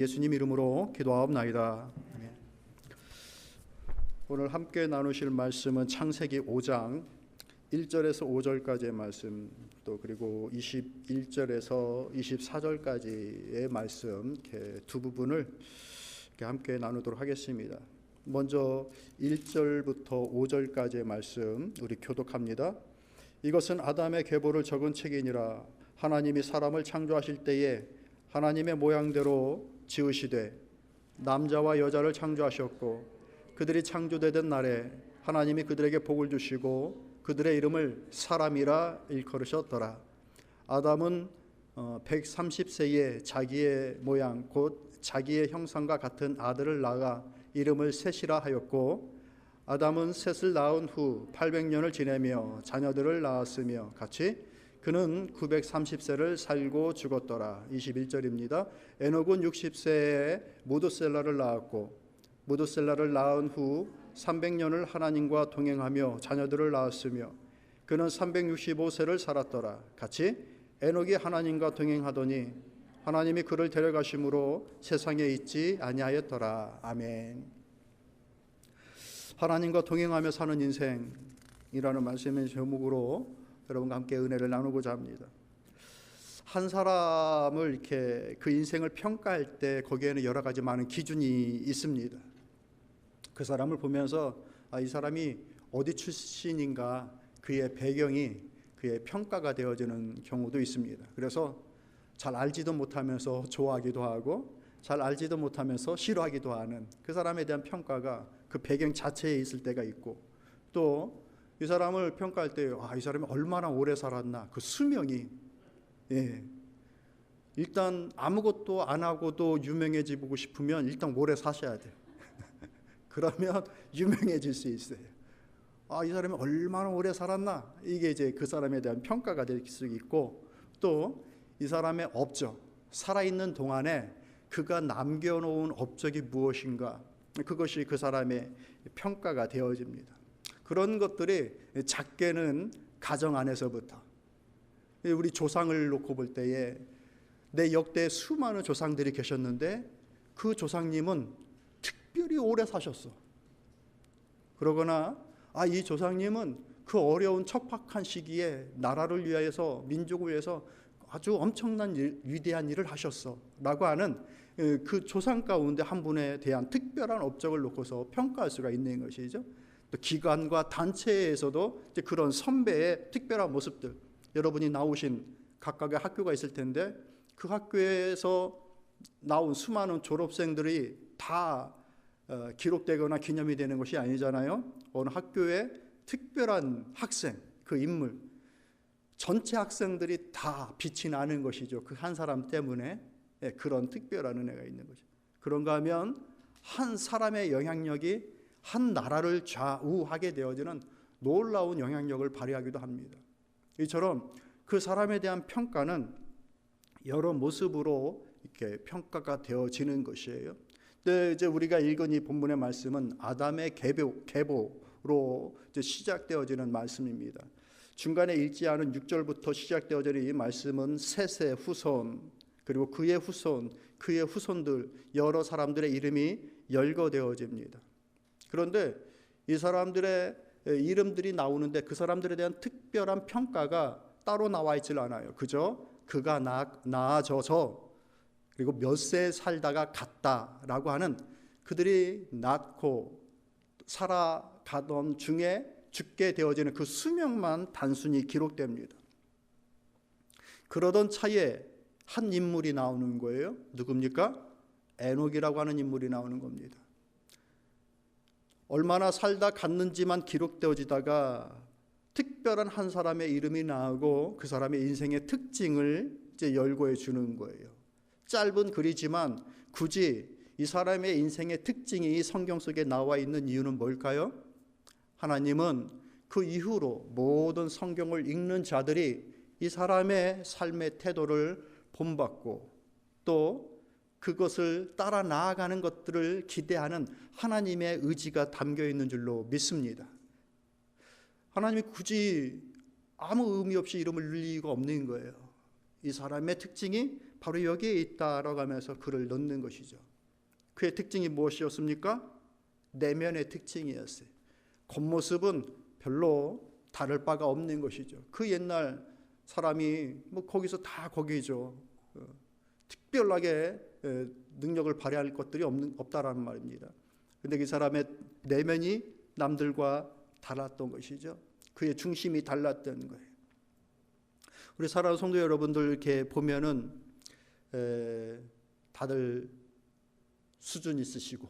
예수님 이름으로 기도하옵나이다. 아멘. 오늘 함께 나누실 말씀은 창세기 5장 1절에서 5절까지의 말씀, 또 그리고 21절에서 24절까지의 말씀, 이렇게 두 부분을 이렇게 함께 나누도록 하겠습니다. 먼저 1절부터 5절까지의 말씀 우리 교독합니다. 이것은 아담의 계보를 적은 책이니라. 하나님이 사람을 창조하실 때에 하나님의 모양대로 지으시되 남자와 여자를 창조하셨고, 그들이 창조되던 날에 하나님이 그들에게 복을 주시고 그들의 이름을 사람이라 일컬으셨더라. 아담은 130세에 자기의 모양 곧 자기의 형상과 같은 아들을 낳아 이름을 셋이라 하였고, 아담은 셋을 낳은 후 800년을 지내며 자녀들을 낳았으며 같이 그는 930세를 살고 죽었더라. 21절입니다. 에녹은 60세에 무드셀라를 낳았고, 무드셀라를 낳은 후 300년을 하나님과 동행하며 자녀들을 낳았으며 그는 365세를 살았더라. 같이 에녹이 하나님과 동행하더니 하나님이 그를 데려가심으로 세상에 있지 아니하였더라. 아멘. 하나님과 동행하며 사는 인생이라는 말씀의 제목으로 여러분과 함께 은혜를 나누고자 합니다. 한 사람을 이렇게 그 인생을 평가할 때 거기에는 여러 가지 많은 기준이 있습니다. 그 사람을 보면서 이 사람이 어디 출신인가, 그의 배경이 그의 평가가 되어지는 경우도 있습니다. 그래서 잘 알지도 못하면서 좋아하기도 하고 잘 알지도 못하면서 싫어하기도 하는 그 사람에 대한 평가가 그 배경 자체에 있을 때가 있고, 또 이 사람을 평가할 때 이 사람이 얼마나 오래 살았나, 그 수명이 일단 아무것도 안 하고도 유명해지고 싶으면 일단 오래 사셔야 돼요. 그러면 유명해질 수 있어요. 이 사람이 얼마나 오래 살았나, 이게 이제 그 사람에 대한 평가가 될 수 있고, 또 이 사람의 업적, 살아있는 동안에 그가 남겨놓은 업적이 무엇인가, 그것이 그 사람의 평가가 되어집니다. 그런 것들이 작게는 가정 안에서부터, 우리 조상을 놓고 볼 때에 내 역대 수많은 조상들이 계셨는데 그 조상님은 특별히 오래 사셨어. 그러거나 이 조상님은 그 어려운 척박한 시기에 나라를 위해서, 민족을 위해서 아주 엄청난 위대한 일을 하셨어 라고 하는 그 조상 가운데 한 분에 대한 특별한 업적을 놓고서 평가할 수가 있는 것이죠. 또 기관과 단체에서도 이제 그런 선배의 특별한 모습들, 여러분이 나오신 각각의 학교가 있을 텐데 그 학교에서 나온 수많은 졸업생들이 다 기록되거나 기념이 되는 것이 아니잖아요. 어느 학교의 특별한 학생, 그 인물, 전체 학생들이 다 빛이 나는 것이죠. 그 한 사람 때문에 그런 특별한 은혜가 있는 거죠. 그런가 하면 한 사람의 영향력이 한 나라를 좌우하게 되어지는 놀라운 영향력을 발휘하기도 합니다. 이처럼 그 사람에 대한 평가는 여러 모습으로 이렇게 평가가 되어지는 것이에요. 근데 이제 우리가 읽은 이 본문의 말씀은 아담의 계보로 이제 시작되어지는 말씀입니다. 중간에 읽지 않은 6절부터 시작되어지는 이 말씀은 셋의 후손, 그리고 그의 후손, 그의 후손들, 여러 사람들의 이름이 열거되어집니다. 그런데 이 사람들의 이름들이 나오는데 그 사람들에 대한 특별한 평가가 따로 나와 있질 않아요. 그저 그가 나아져서 그리고 몇 세 살다가 갔다라고 하는, 그들이 낳고 살아가던 중에 죽게 되어지는 그 수명만 단순히 기록됩니다. 그러던 차에 한 인물이 나오는 거예요. 누굽니까? 에녹이라고 하는 인물이 나오는 겁니다. 얼마나 살다 갔는지만 기록되어지다가 특별한 한 사람의 이름이 나오고 그 사람의 인생의 특징을 이제 열거해 주는 거예요. 짧은 글이지만 굳이 이 사람의 인생의 특징이 성경 속에 나와 있는 이유는 뭘까요? 하나님은 그 이후로 모든 성경을 읽는 자들이 이 사람의 삶의 태도를 본받고 또 그것을 따라 나아가는 것들을 기대하는 하나님의 의지가 담겨 있는 줄로 믿습니다. 하나님이 굳이 아무 의미 없이 이름을 넣을 이유가 없는 거예요. 이 사람의 특징이 바로 여기에 있다라고 하면서 글을 넣는 것이죠. 그의 특징이 무엇이었습니까? 내면의 특징이었어요. 겉모습은 별로 다를 바가 없는 것이죠. 그 옛날 사람이 뭐 거기서 다 거기죠. 특별하게 능력을 발휘할 것들이 없다라는 말입니다. 그런데 그 사람의 내면이 남들과 달랐던 것이죠. 그의 중심이 달랐던 거예요. 우리 사랑하는 성도 여러분들 이렇게 보면은 다들 수준 있으시고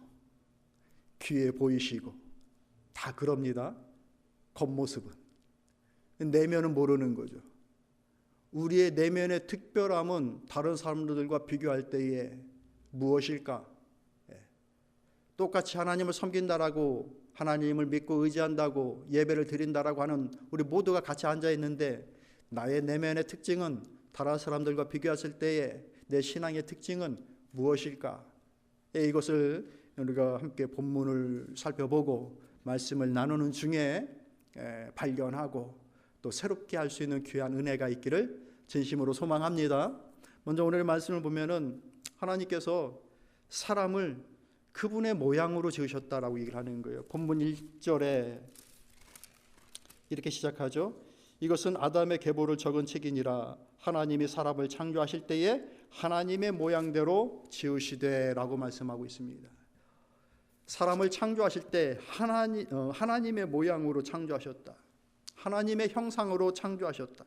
귀해 보이시고 다 그럽니다. 겉모습은. 내면은 모르는 거죠. 우리의 내면의 특별함은 다른 사람들과 비교할 때에 무엇일까? 똑같이 하나님을 섬긴다라고, 하나님을 믿고 의지한다고, 예배를 드린다라고 하는 우리 모두가 같이 앉아 있는데, 나의 내면의 특징은 다른 사람들과 비교했을 때에 내 신앙의 특징은 무엇일까? 이것을 우리가 함께 본문을 살펴보고 말씀을 나누는 중에 발견하고 또 새롭게 할 수 있는 귀한 은혜가 있기를 진심으로 소망합니다. 먼저 오늘의 말씀을 보면은 하나님께서 사람을 그분의 모양으로 지으셨다라고 얘기를 하는 거예요. 본문 1절에 이렇게 시작하죠. 이것은 아담의 계보를 적은 책이니라. 하나님이 사람을 창조하실 때에 하나님의 모양대로 지으시되라고 말씀하고 있습니다. 사람을 창조하실 때 하나님의 모양으로 창조하셨다. 하나님의 형상으로 창조하셨다.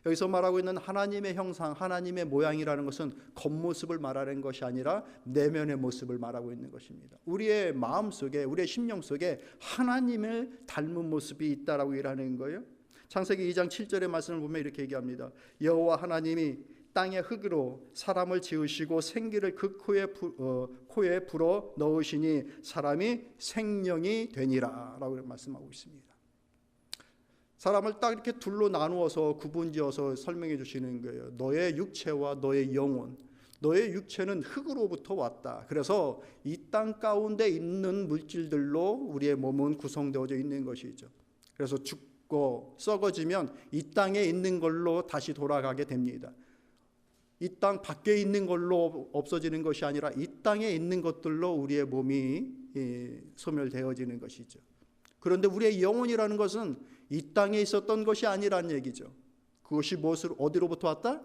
여기서 말하고 있는 하나님의 형상, 하나님의 모양이라는 것은 겉모습을 말하는 것이 아니라 내면의 모습을 말하고 있는 것입니다. 우리의 마음 속에, 우리의 심령 속에 하나님을 닮은 모습이 있다라고 일하는 거예요. 창세기 2장 7절의 말씀을 보면 이렇게 얘기합니다. 여호와 하나님이 땅의 흙으로 사람을 지으시고 생기를 그 코에 불어 넣으시니 사람이 생명이 되니라 라고 말씀하고 있습니다. 사람을 딱 이렇게 둘로 나누어서 구분지어서 설명해 주시는 거예요. 너의 육체와 너의 영혼, 너의 육체는 흙으로부터 왔다. 그래서 이 땅 가운데 있는 물질들로 우리의 몸은 구성되어져 있는 것이죠. 그래서 죽고 썩어지면 이 땅에 있는 걸로 다시 돌아가게 됩니다. 이 땅 밖에 있는 걸로 없어지는 것이 아니라 이 땅에 있는 것들로 우리의 몸이 소멸되어지는 것이죠. 그런데 우리의 영혼이라는 것은 이 땅에 있었던 것이 아니란 얘기죠. 그것이 어디로부터 왔다?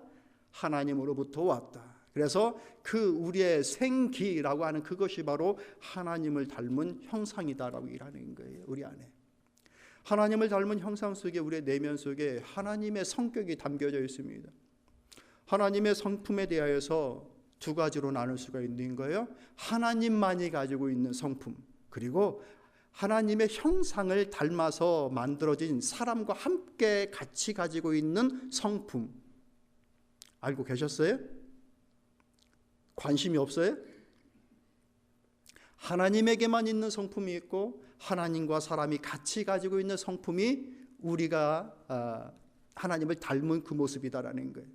하나님으로부터 왔다. 그래서 그 우리의 생기라고 하는 그것이 바로 하나님을 닮은 형상이다라고 일하는 거예요. 우리 안에 하나님을 닮은 형상 속에, 우리의 내면 속에 하나님의 성격이 담겨져 있습니다. 하나님의 성품에 대하여서 두 가지로 나눌 수가 있는 거예요. 하나님만이 가지고 있는 성품, 그리고 하나님의 형상을 닮아서 만들어진 사람과 함께 같이 가지고 있는 성품. 알고 계셨어요? 관심이 없어요? 하나님에게만 있는 성품이 있고 하나님과 사람이 같이 가지고 있는 성품이 우리가 하나님을 닮은 그 모습이다라는 거예요.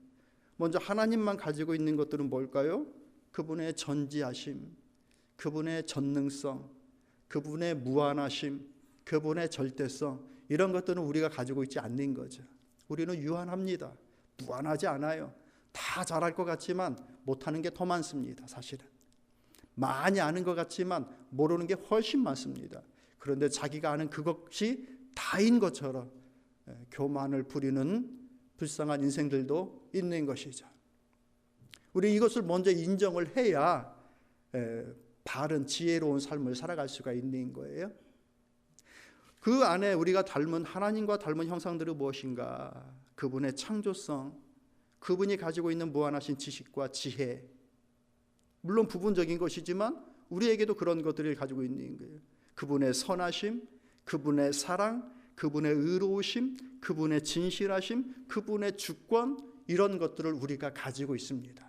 먼저 하나님만 가지고 있는 것들은 뭘까요? 그분의 전지하심, 그분의 전능성, 그분의 무한하심, 그분의 절대성, 이런 것들은 우리가 가지고 있지 않는 거죠. 우리는 유한합니다. 무한하지 않아요. 다 잘할 것 같지만 못하는 게 더 많습니다. 사실은 많이 아는 것 같지만 모르는 게 훨씬 많습니다. 그런데 자기가 아는 그것이 다인 것처럼 교만을 부리는 불쌍한 인생들도 있는 것이죠. 우리 이것을 먼저 인정을 해야 바른 지혜로운 삶을 살아갈 수가 있는 거예요. 그 안에 우리가 닮은 하나님과 닮은 형상들은 무엇인가? 그분의 창조성, 그분이 가지고 있는 무한하신 지식과 지혜, 물론 부분적인 것이지만 우리에게도 그런 것들을 가지고 있는 거예요. 그분의 선하심, 그분의 사랑, 그분의 의로우심, 그분의 진실하심, 그분의 주권, 이런 것들을 우리가 가지고 있습니다.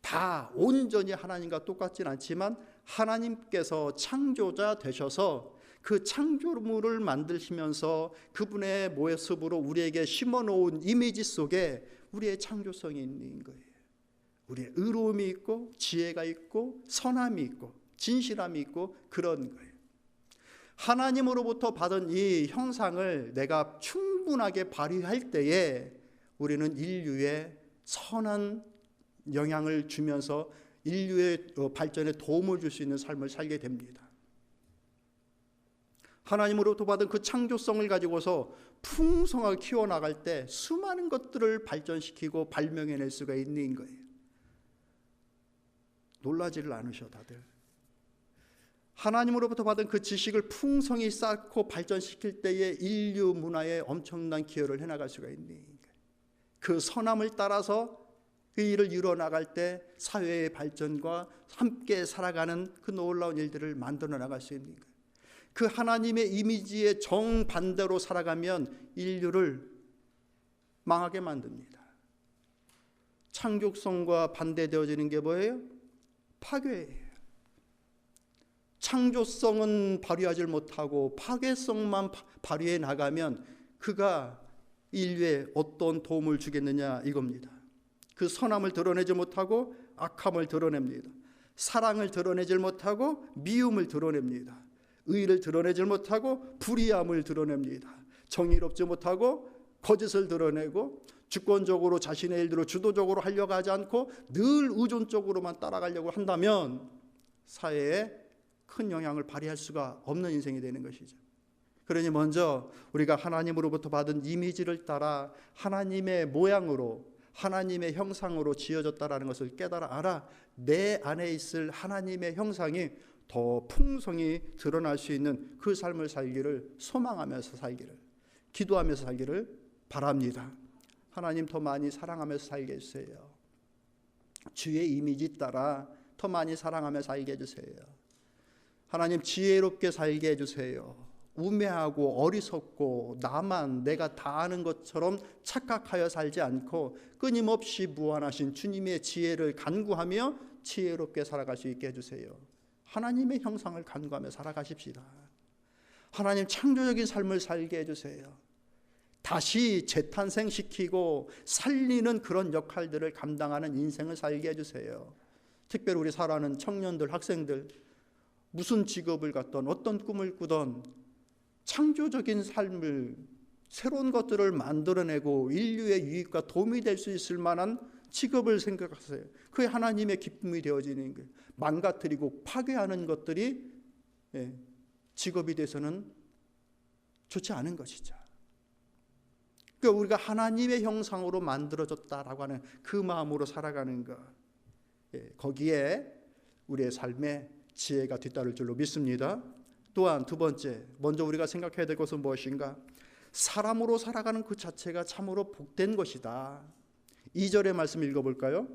다 온전히 하나님과 똑같진 않지만 하나님께서 창조자 되셔서 그 창조물을 만드시면서 그분의 모습으로 우리에게 심어놓은 이미지 속에 우리의 창조성이 있는 거예요. 우리의 의로움이 있고 지혜가 있고 선함이 있고 진실함이 있고 그런 거예요. 하나님으로부터 받은 이 형상을 내가 충분하게 발휘할 때에 우리는 인류의 선한 영향을 주면서 인류의 발전에 도움을 줄 수 있는 삶을 살게 됩니다. 하나님으로부터 받은 그 창조성을 가지고서 풍성하게 키워나갈 때 수많은 것들을 발전시키고 발명해낼 수가 있는 거예요. 놀라지를 않으셔 다들. 하나님으로부터 받은 그 지식을 풍성히 쌓고 발전시킬 때에 인류 문화에 엄청난 기여를 해나갈 수가 있는 거예요. 그 선함을 따라서 그 일을 이루어나갈 때 사회의 발전과 함께 살아가는 그 놀라운 일들을 만들어 나갈 수 있는 거예요. 그 하나님의 이미지에 정반대로 살아가면 인류를 망하게 만듭니다. 창조성과 반대되어지는 게 뭐예요? 파괴예요. 창조성은 발휘하지 못하고 파괴성만 발휘해 나가면 그가 인류에 어떤 도움을 주겠느냐 이겁니다. 그 선함을 드러내지 못하고 악함을 드러냅니다. 사랑을 드러내지 못하고 미움을 드러냅니다. 의를 드러내지 못하고 불의함을 드러냅니다. 정의롭지 못하고 거짓을 드러내고 주권적으로 자신의 일대로 주도적으로 하려고 하지 않고 늘 의존적으로만 따라가려고 한다면 사회에 큰 영향을 발휘할 수가 없는 인생이 되는 것이죠. 그러니 먼저 우리가 하나님으로부터 받은 이미지를 따라 하나님의 모양으로 하나님의 형상으로 지어졌다라는 것을 깨달아 알아 내 안에 있을 하나님의 형상이 더 풍성히 드러날 수 있는 그 삶을 살기를 소망하면서 살기를 기도하면서 살기를 바랍니다. 하나님 더 많이 사랑하면서 살게 해주세요. 주의 이미지 따라 더 많이 사랑하며 살게 해주세요. 하나님 지혜롭게 살게 해주세요. 우매하고 어리석고 나만 내가 다 아는 것처럼 착각하여 살지 않고 끊임없이 무한하신 주님의 지혜를 간구하며 지혜롭게 살아갈 수 있게 해주세요. 하나님의 형상을 간구하며 살아가십시다. 하나님 창조적인 삶을 살게 해주세요. 다시 재탄생시키고 살리는 그런 역할들을 감당하는 인생을 살게 해주세요. 특별히 우리 사랑하는 청년들, 학생들 무슨 직업을 갖던 어떤 꿈을 꾸던 창조적인 삶을 새로운 것들을 만들어내고 인류의 유익과 도움이 될 수 있을 만한 직업을 생각하세요. 그게 하나님의 기쁨이 되어지는 거예요. 망가뜨리고 파괴하는 것들이 직업이 돼서는 좋지 않은 것이죠. 그러니까 우리가 하나님의 형상으로 만들어졌다라고 하는 그 마음으로 살아가는 것, 거기에 우리의 삶에 지혜가 뒤따를 줄로 믿습니다. 또한 두 번째, 먼저 우리가 생각해야 될 것은 무엇인가? 사람으로 살아가는 그 자체가 참으로 복된 것이다. 2절의 말씀 읽어볼까요?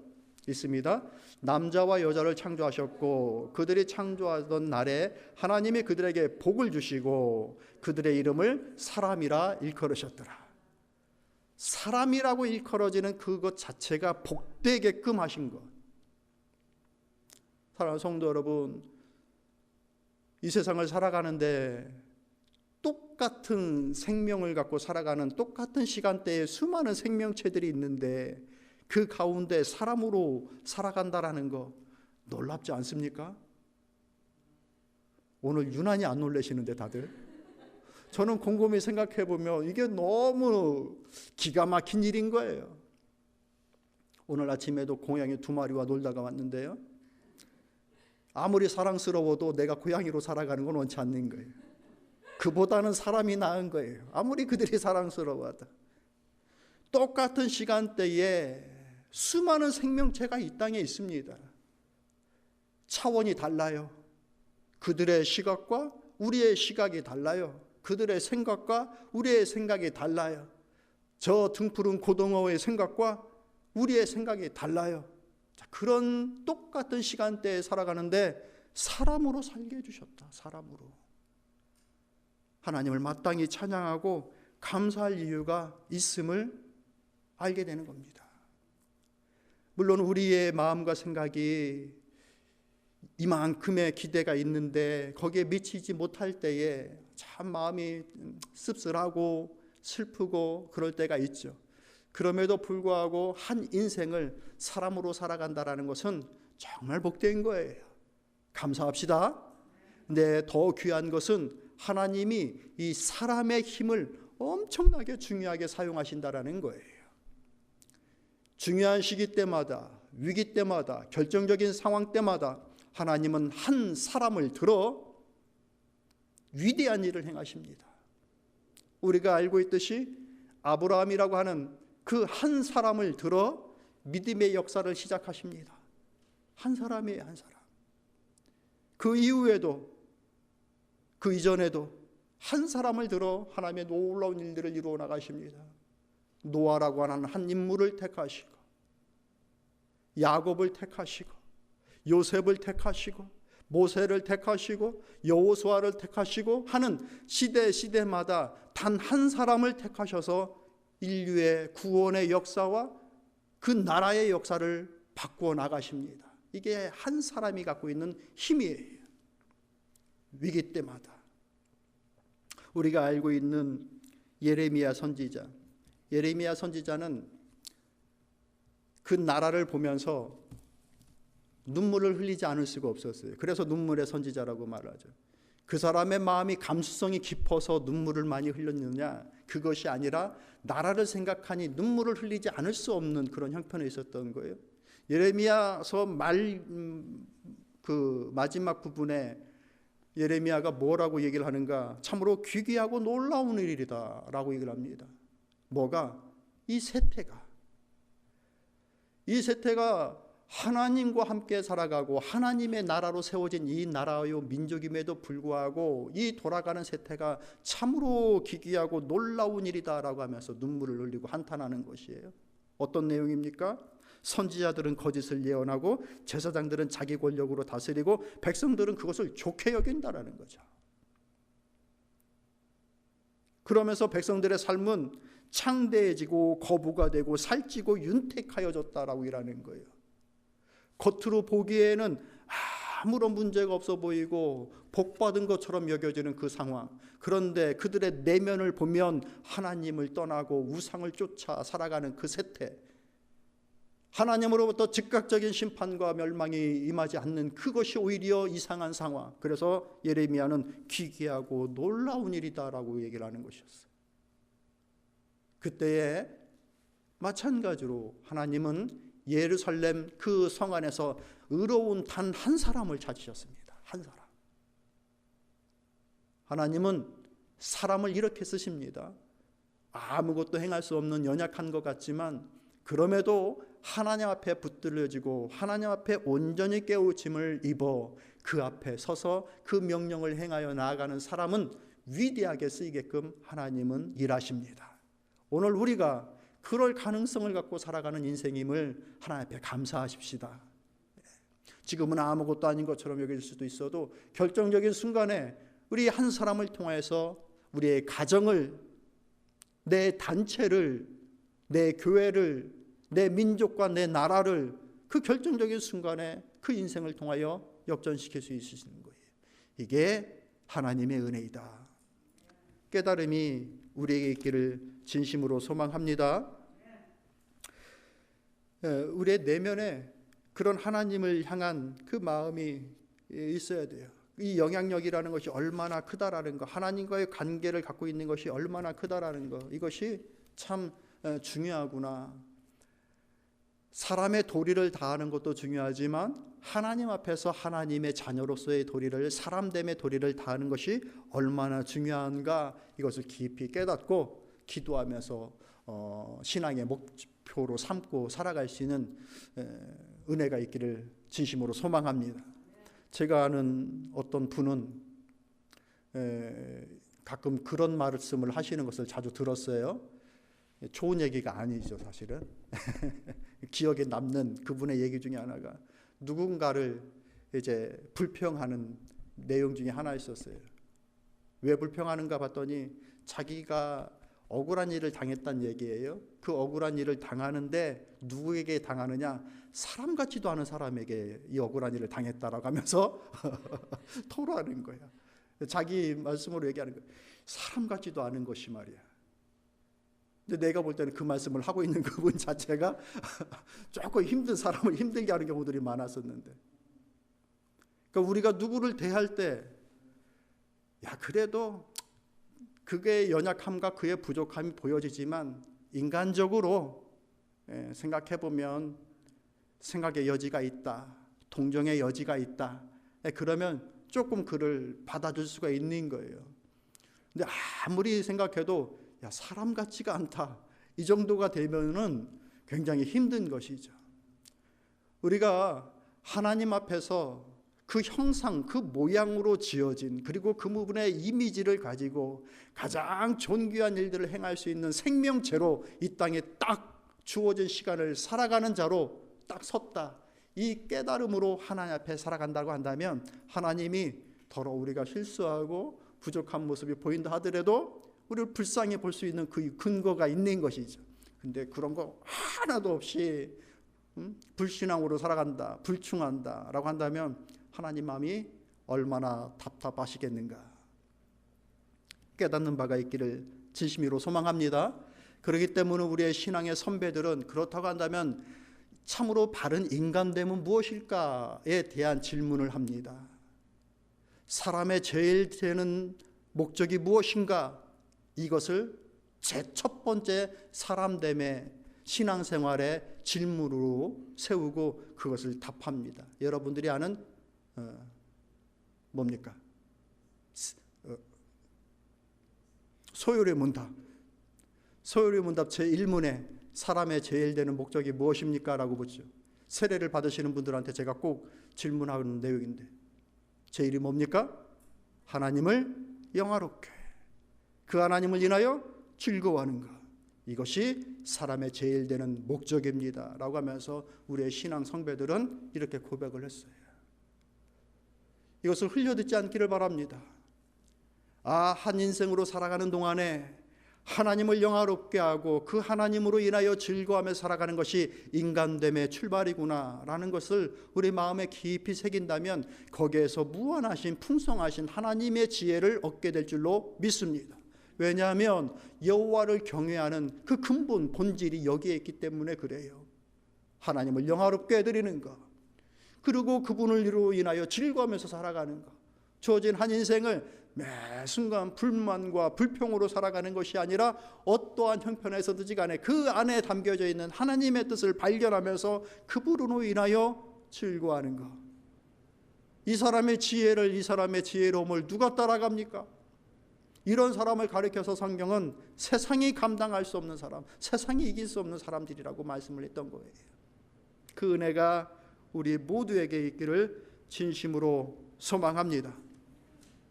있습니다. 남자와 여자를 창조하셨고 그들이 창조하던 날에 하나님이 그들에게 복을 주시고 그들의 이름을 사람이라 일컬으셨더라. 사람이라고 일컬어지는 그것 자체가 복되게끔 하신 것. 사랑하는 성도 여러분, 이 세상을 살아가는데 똑같은 생명을 갖고 살아가는 똑같은 시간대에 수많은 생명체들이 있는데 그 가운데 사람으로 살아간다라는 거 놀랍지 않습니까? 오늘 유난히 안 놀라시는데 다들? 저는 곰곰이 생각해 보면 이게 너무 기가 막힌 일인 거예요. 오늘 아침에도 고양이 2마리와 놀다가 왔는데요, 아무리 사랑스러워도 내가 고양이로 살아가는 건 원치 않는 거예요. 그보다는 사람이 나은 거예요. 아무리 그들이 사랑스러워하다. 똑같은 시간대에 수많은 생명체가 이 땅에 있습니다. 차원이 달라요. 그들의 시각과 우리의 시각이 달라요. 그들의 생각과 우리의 생각이 달라요. 저 등푸른 고등어의 생각과 우리의 생각이 달라요. 그런 똑같은 시간대에 살아가는데 사람으로 살게 해주셨다. 사람으로. 하나님을 마땅히 찬양하고 감사할 이유가 있음을 알게 되는 겁니다. 물론 우리의 마음과 생각이 이만큼의 기대가 있는데 거기에 미치지 못할 때에 참 마음이 씁쓸하고 슬프고 그럴 때가 있죠. 그럼에도 불구하고 한 인생을 사람으로 살아간다는 것은 정말 복된 거예요. 감사합시다. 근데 더 귀한 것은 하나님이 이 사람의 힘을 엄청나게 중요하게 사용하신다라는 거예요. 중요한 시기 때마다 위기 때마다, 결정적인 상황 때마다 하나님은 한 사람을 들어 위대한 일을 행하십니다. 우리가 알고 있듯이 아브라함이라고 하는 그 한 사람을 들어 믿음의 역사를 시작하십니다. 한 사람이에요, 한 사람. 그 이후에도, 그 이전에도 한 사람을 들어 하나님의 놀라운 일들을 이루어 나가십니다. 노아라고 하는 한 인물을 택하시고, 야곱을 택하시고, 요셉을 택하시고, 모세를 택하시고, 여호수아를 택하시고 하는 시대마다 단 한 사람을 택하셔서 인류의 구원의 역사와 그 나라의 역사를 바꾸어 나가십니다. 이게 한 사람이 갖고 있는 힘이에요. 위기 때마다. 우리가 알고 있는 예레미야 선지자, 예레미야 선지자는 그 나라를 보면서 눈물을 흘리지 않을 수가 없었어요. 그래서 눈물의 선지자라고 말하죠. 그 사람의 마음이 감수성이 깊어서 눈물을 많이 흘렸느냐, 그것이 아니라 나라를 생각하니 눈물을 흘리지 않을 수 없는 그런 형편에 있었던 거예요. 예레미야서 그 마지막 부분에 예레미야가 뭐라고 얘기를 하는가? 참으로 귀귀하고 놀라운 일이다 라고 얘기를 합니다. 뭐가? 이 세태가 하나님과 함께 살아가고 하나님의 나라로 세워진 이 나라요 민족임에도 불구하고 이 돌아가는 세태가 참으로 기이하고 놀라운 일이다 라고 하면서 눈물을 흘리고 한탄하는 것이에요. 어떤 내용입니까? 선지자들은 거짓을 예언하고 제사장들은 자기 권력으로 다스리고 백성들은 그것을 좋게 여긴다라는 거죠. 그러면서 백성들의 삶은 창대해지고 거부가 되고 살찌고 윤택하여졌다라고 일하는 거예요. 겉으로 보기에는 아무런 문제가 없어 보이고 복받은 것처럼 여겨지는 그 상황. 그런데 그들의 내면을 보면 하나님을 떠나고 우상을 쫓아 살아가는 그 세태, 하나님으로부터 즉각적인 심판과 멸망이 임하지 않는 그것이 오히려 이상한 상황. 그래서 예레미야는 기이하고 놀라운 일이다라고 얘기를 하는 것이었어요. 그때에 마찬가지로 하나님은 예루살렘 그 성 안에서 의로운 단 한 사람을 찾으셨습니다. 한 사람. 하나님은 사람을 이렇게 쓰십니다. 아무것도 행할 수 없는 연약한 것 같지만 그럼에도 하나님 앞에 붙들려지고 하나님 앞에 온전히 깨우침을 입어 그 앞에 서서 그 명령을 행하여 나아가는 사람은 위대하게 쓰이게끔 하나님은 일하십니다. 오늘 우리가 그럴 가능성을 갖고 살아가는 인생임을 하나님 앞에 감사하십시다. 지금은 아무것도 아닌 것처럼 여길 수도 있어도 결정적인 순간에 우리 한 사람을 통해서 우리의 가정을, 내 단체를, 내 교회를, 내 민족과 내 나라를 그 결정적인 순간에 그 인생을 통하여 역전시킬 수 있으시는 거예요. 이게 하나님의 은혜이다. 깨달음이 우리에게 있기를 진심으로 소망합니다. 우리의 내면에 그런 하나님을 향한 그 마음이 있어야 돼요. 이 영향력이라는 것이 얼마나 크다라는 거, 하나님과의 관계를 갖고 있는 것이 얼마나 크다라는 거, 이것이 참 중요하구나. 사람의 도리를 다하는 것도 중요하지만 하나님 앞에서 하나님의 자녀로서의 도리를, 사람됨의 도리를 다하는 것이 얼마나 중요한가, 이것을 깊이 깨닫고 기도하면서 신앙의 목표로 삼고 살아갈 수 있는 은혜가 있기를 진심으로 소망합니다. 제가 아는 어떤 분은 가끔 그런 말씀을 하시는 것을 자주 들었어요. 좋은 얘기가 아니죠, 사실은. 기억에 남는 그분의 얘기 중에 하나가 누군가를 이제 불평하는 내용 중에 하나 있었어요. 왜 불평하는가 봤더니 자기가 억울한 일을 당했다는 얘기예요. 그 억울한 일을 당하는데 누구에게 당하느냐? 사람 같지도 않은 사람에게 이 억울한 일을 당했다라고 하면서 토로하는 거야. 자기 말씀으로 얘기하는 거야. 사람 같지도 않은 것이 말이야. 근데 내가 볼 때는 그 말씀을 하고 있는 그분 자체가 조금 힘든 사람을 힘들게 하는 경우들이 많았었는데, 그러니까 우리가 누구를 대할 때, 야 그래도 그의 연약함과 그의 부족함이 보여지지만 인간적으로 생각해 보면 생각의 여지가 있다, 동정의 여지가 있다, 그러면 조금 그를 받아줄 수가 있는 거예요. 근데 아무리 생각해도 야, 사람 같지가 않다, 이 정도가 되면은 굉장히 힘든 것이죠. 우리가 하나님 앞에서 그 형상, 그 모양으로 지어진, 그리고 그 부분의 이미지를 가지고 가장 존귀한 일들을 행할 수 있는 생명체로 이 땅에 딱 주어진 시간을 살아가는 자로 딱 섰다, 이 깨달음으로 하나님 앞에 살아간다고 한다면 하나님이 더러 우리가 실수하고 부족한 모습이 보인다 하더라도 우리를 불쌍히 볼 수 있는 그 근거가 있는 것이죠. 근데 그런 거 하나도 없이 불신앙으로 살아간다, 불충한다 라고 한다면 하나님 마음이 얼마나 답답하시겠는가. 깨닫는 바가 있기를 진심으로 소망합니다. 그렇기 때문에 우리의 신앙의 선배들은 그렇다고 한다면 참으로 바른 인간됨은 무엇일까에 대한 질문을 합니다. 사람의 제일 되는 목적이 무엇인가, 이것을 제 첫 번째 사람됨의 신앙생활의 질문으로 세우고 그것을 답합니다. 여러분들이 아는 뭡니까? 소요리 문답. 소요리 문답 제1문에 사람의 제일 되는 목적이 무엇입니까? 라고 묻죠. 세례를 받으시는 분들한테 제가 꼭 질문하는 내용인데 제1이 뭡니까? 하나님을 영화롭게, 그 하나님을 인하여 즐거워하는 것, 이것이 사람의 제일 되는 목적입니다 라고 하면서 우리의 신앙 성배들은 이렇게 고백을 했어요. 이것을 흘려듣지 않기를 바랍니다. 한 인생으로 살아가는 동안에 하나님을 영화롭게 하고 그 하나님으로 인하여 즐거워하며 살아가는 것이 인간됨의 출발이구나 라는 것을 우리 마음에 깊이 새긴다면 거기에서 무한하신 풍성하신 하나님의 지혜를 얻게 될 줄로 믿습니다. 왜냐하면 여호와를 경외하는 그 근본 본질이 여기에 있기 때문에 그래요. 하나님을 영화롭게 해드리는 것, 그리고 그분으로 인하여 즐거워하면서 살아가는 것, 주어진 한 인생을 매 순간 불만과 불평으로 살아가는 것이 아니라 어떠한 형편에서든지 간에 그 안에 담겨져 있는 하나님의 뜻을 발견하면서 그분으로 인하여 즐거워하는 것. 이 사람의 지혜를, 이 사람의 지혜로움을 누가 따라갑니까? 이런 사람을 가리켜서 성경은 세상이 감당할 수 없는 사람, 세상이 이길 수 없는 사람들이라고 말씀을 했던 거예요. 그 은혜가 우리 모두에게 있기를 진심으로 소망합니다.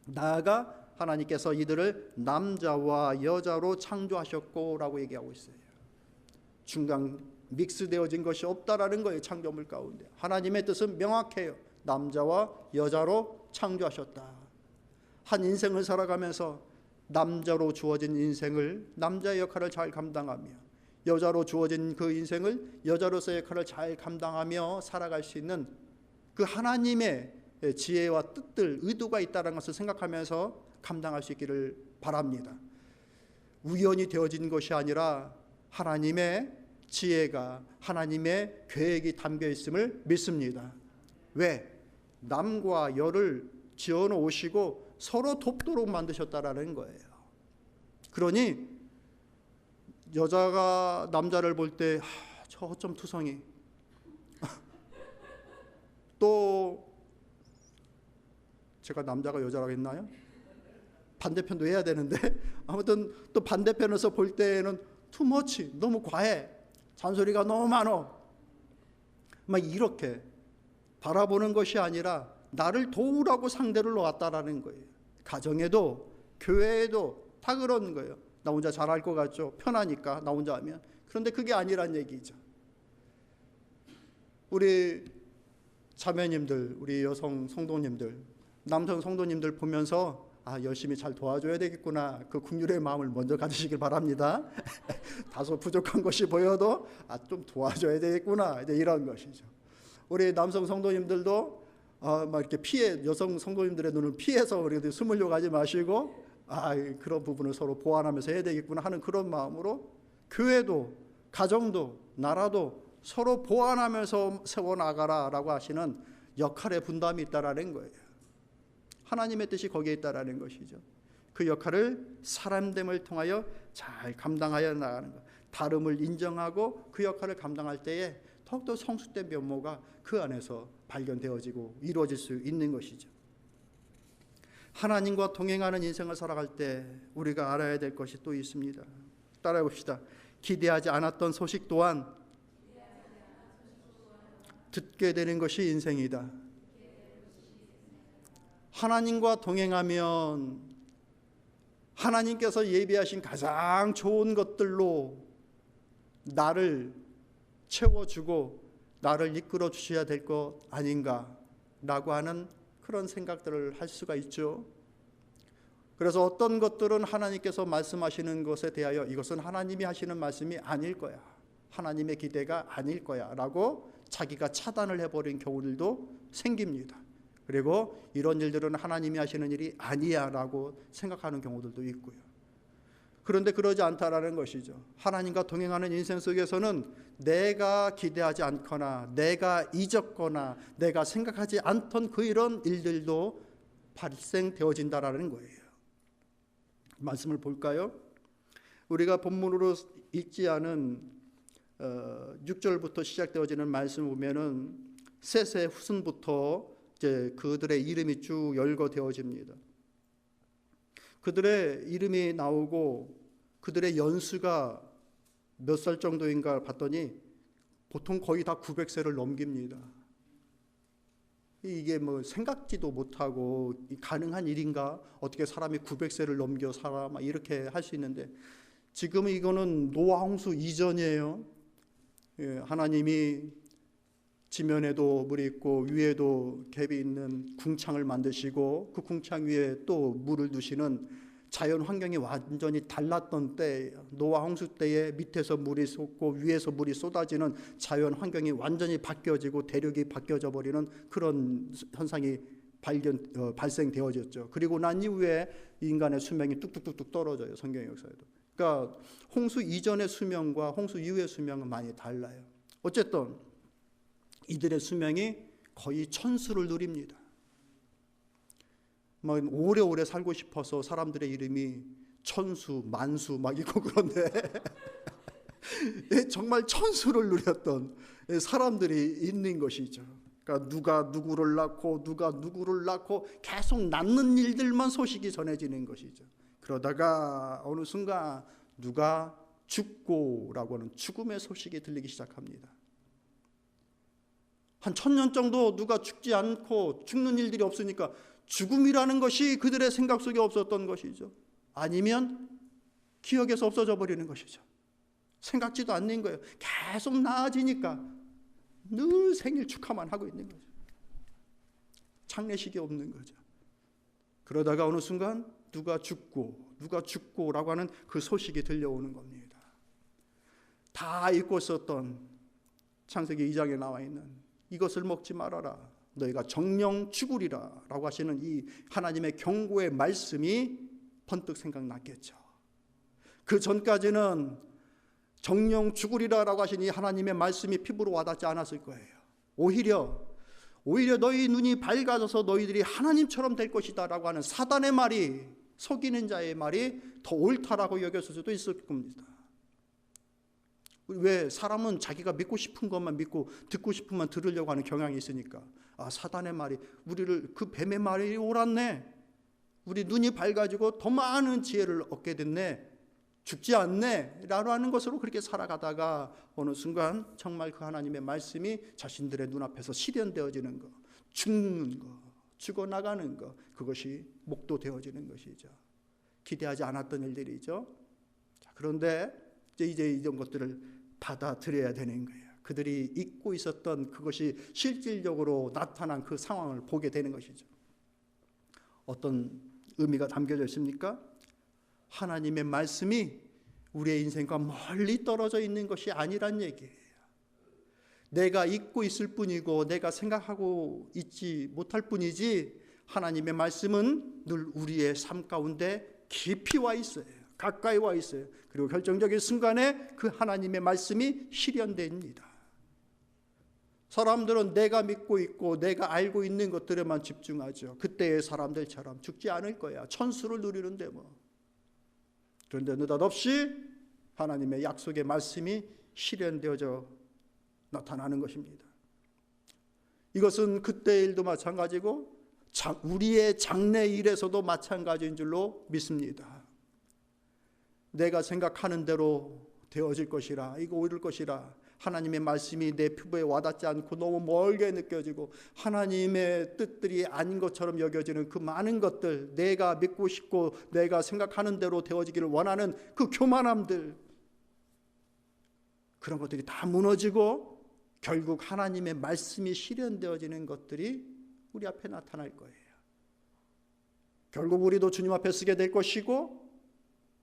나아가 하나님께서 이들을 남자와 여자로 창조하셨고 라고 얘기하고 있어요. 중간 믹스되어진 것이 없다라는 거예요. 창조물 가운데 하나님의 뜻은 명확해요. 남자와 여자로 창조하셨다. 한 인생을 살아가면서 남자로 주어진 인생을 남자의 역할을 잘 감당하며 여자로 주어진 그 인생을 여자로서의 역할을 잘 감당하며 살아갈 수 있는 그 하나님의 지혜와 뜻들, 의도가 있다는 것을 생각하면서 감당할 수 있기를 바랍니다. 우연히 되어진 것이 아니라 하나님의 지혜가, 하나님의 계획이 담겨 있음을 믿습니다. 왜? 남과 여를 지어 놓으시고 서로 돕도록 만드셨다라는 거예요. 그러니 여자가 남자를 볼 때 저 어쩜 투성이 또 제가 남자가 여자라고 했나요? 반대편도 해야 되는데 아무튼 또 반대편에서 볼 때는 투머치, 너무 과해, 잔소리가 너무 많어, 막 이렇게 바라보는 것이 아니라 나를 도우라고 상대를 놓았다라는 거예요. 가정에도 교회에도 다 그런 거예요. 나 혼자 잘할 것 같죠? 편하니까 나 혼자 하면. 그런데 그게 아니란 얘기죠. 우리 자매님들, 우리 여성 성도님들, 남성 성도님들 보면서 열심히 잘 도와줘야 되겠구나, 그 긍휼의 마음을 먼저 가지시길 바랍니다. 다소 부족한 것이 보여도 좀 도와줘야 되겠구나, 이제 이런 것이죠. 우리 남성 성도님들도 막 이렇게 여성 성도님들의 눈을 피해서 우리 숨으려고 하지 마시고 그런 부분을 서로 보완하면서 해야 되겠구나 하는 그런 마음으로 교회도 가정도 나라도 서로 보완하면서 세워나가라라고 하시는 역할의 분담이 있다라는 거예요. 하나님의 뜻이 거기에 있다라는 것이죠. 그 역할을 사람됨을 통하여 잘 감당하여 나가는 것, 다름을 인정하고 그 역할을 감당할 때에 더욱더 성숙된 면모가 그 안에서 발견되어지고 이루어질 수 있는 것이죠. 하나님과 동행하는 인생을 살아갈 때 우리가 알아야 될 것이 또 있습니다. 따라해 봅시다. 기대하지 않았던 소식 또한 듣게 되는 것이 인생이다. 하나님과 동행하면 하나님께서 예비하신 가장 좋은 것들로 나를 채워주고 나를 이끌어 주셔야 될 것 아닌가라고 하는 그런 생각들을 할 수가 있죠. 그래서 어떤 것들은 하나님께서 말씀하시는 것에 대하여 이것은 하나님이 하시는 말씀이 아닐 거야, 하나님의 기대가 아닐 거야 라고 자기가 차단을 해버린 경우들도 생깁니다. 그리고 이런 일들은 하나님이 하시는 일이 아니야 라고 생각하는 경우들도 있고요. 그런데 그러지 않다라는 것이죠. 하나님과 동행하는 인생 속에서는 내가 기대하지 않거나 내가 잊었거나 내가 생각하지 않던 그 이런 일들도 발생되어진다라는 거예요. 말씀을 볼까요? 우리가 본문으로 읽지 않은 6절부터 시작되어지는 말씀을 보면은 셋의 후손부터 이제 그들의 이름이 쭉 열거되어집니다. 그들의 이름이 나오고 그들의 연수가 몇 살 정도인가 봤더니 보통 거의 다 900세를 넘깁니다. 이게 뭐 생각지도 못하고 가능한 일인가? 어떻게 사람이 900세를 넘겨 살아? 막 이렇게 할 수 있는데 지금 이거는 노아 홍수 이전이에요. 하나님이 지면에도 물이 있고 위에도 갭이 있는 궁창을 만드시고 그 궁창 위에 또 물을 두시는 자연 환경이 완전히 달랐던 때예요. 노아 홍수 때에 밑에서 물이 쏟고 위에서 물이 쏟아지는 자연 환경이 완전히 바뀌어지고 대륙이 바뀌어져 버리는 그런 현상이 발생되어졌죠. 그리고 난 이후에 인간의 수명이 뚝뚝뚝뚝 떨어져요. 성경의 역사에도. 그러니까 홍수 이전의 수명과 홍수 이후의 수명은 많이 달라요. 어쨌든 이들의 수명이 거의 천수를 누립니다. 막 오래오래 살고 싶어서 사람들의 이름이 천수, 만수 막 있고 그런데 정말 천수를 누렸던 사람들이 있는 것이죠. 그러니까 누가 누구를 낳고 누가 누구를 낳고 계속 낳는 일들만 소식이 전해지는 것이죠. 그러다가 어느 순간 누가 죽고라고 하는 죽음의 소식이 들리기 시작합니다. 한 1000년 정도 누가 죽지 않고 죽는 일들이 없으니까 죽음이라는 것이 그들의 생각 속에 없었던 것이죠. 아니면 기억에서 없어져 버리는 것이죠. 생각지도 않는 거예요. 계속 나아지니까 늘 생일 축하만 하고 있는 거죠. 장례식이 없는 거죠. 그러다가 어느 순간 누가 죽고라고 하는 그 소식이 들려오는 겁니다. 다 잊고 있었던 창세기 2장에 나와 있는 이것을 먹지 말아라, 너희가 정령 죽으리라 라고 하시는 이 하나님의 경고의 말씀이 번뜩 생각났겠죠. 그 전까지는 정령 죽으리라 라고 하신 이 하나님의 말씀이 피부로 와닿지 않았을 거예요. 오히려 너희 눈이 밝아져서 너희들이 하나님처럼 될 것이다 라고 하는 사단의 말이, 속이는 자의 말이 더 옳다라고 여겼을 수도 있을 겁니다. 왜? 사람은 자기가 믿고 싶은 것만 믿고 듣고 싶은 것만 들으려고 하는 경향이 있으니까. 사단의 말이, 우리를, 그 뱀의 말이 옳았네, 우리 눈이 밝아지고 더 많은 지혜를 얻게 됐네, 죽지 않네 라고 하는 것으로 그렇게 살아가다가 어느 순간 정말 그 하나님의 말씀이 자신들의 눈앞에서 실현되어지는 것, 죽는 것, 죽어나가는 것, 그것이 목도되어지는 것이죠. 기대하지 않았던 일들이죠. 그런데 이제 이런 것들을 받아들여야 되는 거예요. 그들이 잊고 있었던 그것이 실질적으로 나타난 그 상황을 보게 되는 것이죠. 어떤 의미가 담겨져 있습니까? 하나님의 말씀이 우리의 인생과 멀리 떨어져 있는 것이 아니란 얘기예요. 내가 잊고 있을 뿐이고 내가 생각하고 있지 못할 뿐이지 하나님의 말씀은 늘 우리의 삶 가운데 깊이 와 있어요. 가까이 와 있어요. 그리고 결정적인 순간에 그 하나님의 말씀이 실현됩니다. 사람들은 내가 믿고 있고 내가 알고 있는 것들에만 집중하죠. 그때의 사람들처럼 죽지 않을 거야, 천수를 누리는데 뭐. 그런데 느닷없이 하나님의 약속의 말씀이 실현되어져 나타나는 것입니다. 이것은 그때의 일도 마찬가지고 우리의 장래 일에서도 마찬가지인 줄로 믿습니다. 내가 생각하는 대로 되어질 것이라, 이거 이룰 것이라, 하나님의 말씀이 내 피부에 와닿지 않고 너무 멀게 느껴지고 하나님의 뜻들이 아닌 것처럼 여겨지는 그 많은 것들, 내가 믿고 싶고 내가 생각하는 대로 되어지기를 원하는 그 교만함들, 그런 것들이 다 무너지고 결국 하나님의 말씀이 실현되어지는 것들이 우리 앞에 나타날 거예요. 결국 우리도 주님 앞에 서게 될 것이고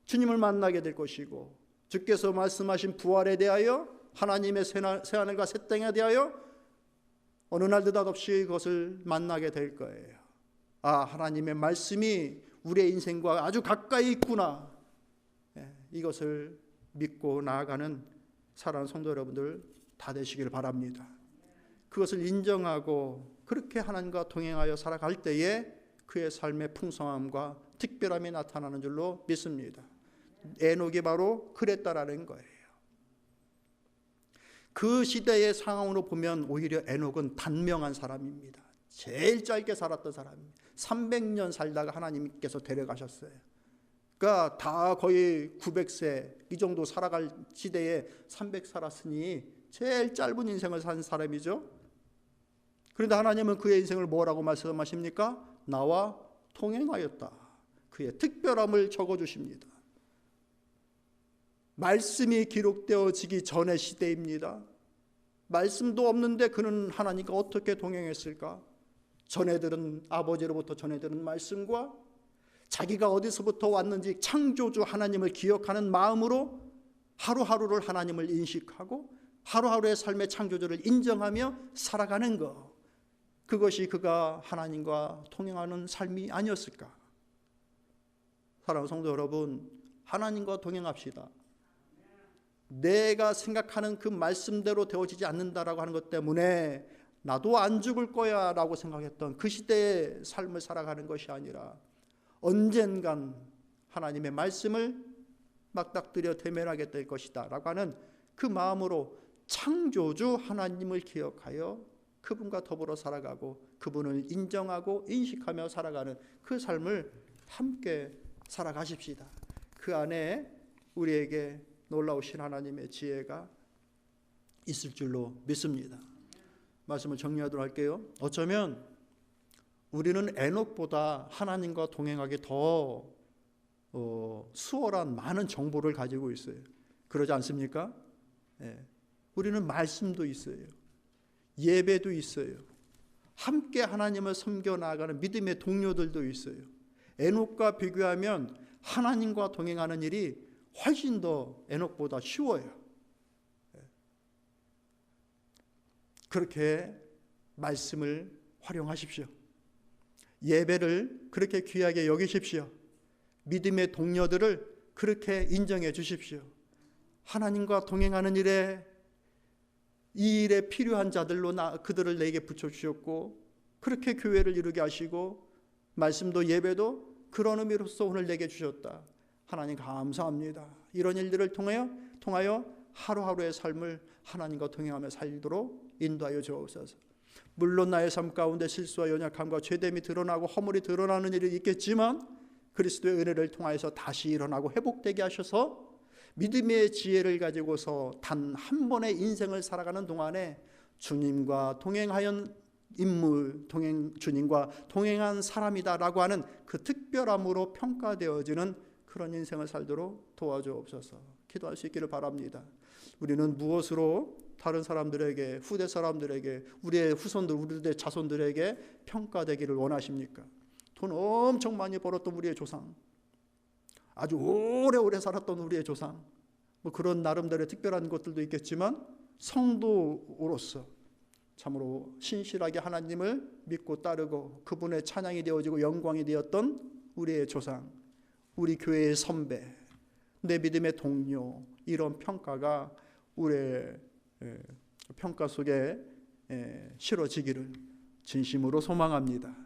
주님을 만나게 될 것이고, 주께서 말씀하신 부활에 대하여, 하나님의 새하늘과 새 땅에 대하여 어느 날 느닷없이 그것을 만나게 될 거예요. 아, 하나님의 말씀이 우리의 인생과 아주 가까이 있구나. 이것을 믿고 나아가는 사랑하는 성도 여러분들 다 되시길 바랍니다. 그것을 인정하고 그렇게 하나님과 동행하여 살아갈 때에 그의 삶의 풍성함과 특별함이 나타나는 줄로 믿습니다. 에녹이 바로 그랬다라는 거예요. 그 시대의 상황으로 보면 오히려 에녹은 단명한 사람입니다. 제일 짧게 살았던 사람입니다. 300년 살다가 하나님께서 데려가셨어요. 그러니까 다 거의 900세 이 정도 살아갈 시대에 300 살았으니 제일 짧은 인생을 산 사람이죠. 그런데 하나님은 그의 인생을 뭐라고 말씀하십니까? 나와 동행하였다. 그의 특별함을 적어주십니다. 말씀이 기록되어지기 전의 시대입니다. 말씀도 없는데 그는 하나님과 어떻게 동행했을까? 전해 들은, 아버지로부터 전해 들은 말씀과 자기가 어디서부터 왔는지 창조주 하나님을 기억하는 마음으로 하루하루를 하나님을 인식하고 하루하루의 삶의 창조주를 인정하며 살아가는 것, 그것이 그가 하나님과 동행하는 삶이 아니었을까? 사랑하는 성도 여러분, 하나님과 동행합시다. 내가 생각하는 그 말씀대로 되어지지 않는다라고 하는 것 때문에 나도 안 죽을 거야 라고 생각했던 그 시대의 삶을 살아가는 것이 아니라 언젠간 하나님의 말씀을 맞닥뜨려 대면하게 될 것이다 라고 하는 그 마음으로 창조주 하나님을 기억하여 그분과 더불어 살아가고 그분을 인정하고 인식하며 살아가는 그 삶을 함께 살아가십시다. 그 안에 우리에게 놀라우신 하나님의 지혜가 있을 줄로 믿습니다. 말씀을 정리하도록 할게요. 어쩌면 우리는 에녹보다 하나님과 동행하기 더 수월한 많은 정보를 가지고 있어요. 그러지 않습니까? 우리는 말씀도 있어요. 예배도 있어요. 함께 하나님을 섬겨 나아가는 믿음의 동료들도 있어요. 에녹과 비교하면 하나님과 동행하는 일이 훨씬 더 에녹보다 쉬워요. 그렇게 말씀을 활용하십시오. 예배를 그렇게 귀하게 여기십시오. 믿음의 동료들을 그렇게 인정해 주십시오. 하나님과 동행하는 일에, 이 일에 필요한 자들로 그들을 내게 붙여주셨고, 그렇게 교회를 이루게 하시고 말씀도 예배도 그런 의미로서 오늘 내게 주셨다. 하나님 감사합니다. 이런 일들을 통하여 하루하루의 삶을 하나님과 동행하며 살도록 인도하여 주옵소서. 물론 나의 삶 가운데 실수와 연약함과 죄됨이 드러나고 허물이 드러나는 일이 있겠지만 그리스도의 은혜를 통하여서 다시 일어나고 회복되게 하셔서 믿음의 지혜를 가지고서 단 한 번의 인생을 살아가는 동안에 주님과 동행하연 인물, 주님과 동행한 사람이다라고 하는 그 특별함으로 평가되어지는 그런 인생을 살도록 도와주옵소서. 기도할 수 있기를 바랍니다. 우리는 무엇으로 다른 사람들에게, 후대 사람들에게, 우리의 후손들, 우리의 자손들에게 평가되기를 원하십니까? 돈 엄청 많이 벌었던 우리의 조상, 아주 오래오래 살았던 우리의 조상, 뭐 그런 나름대로의 특별한 것들도 있겠지만 성도로서 참으로 신실하게 하나님을 믿고 따르고 그분의 찬양이 되어지고 영광이 되었던 우리의 조상, 우리 교회의 선배, 내 믿음의 동료, 이런 평가가 우리의 평가 속에 실어지기를 진심으로 소망합니다.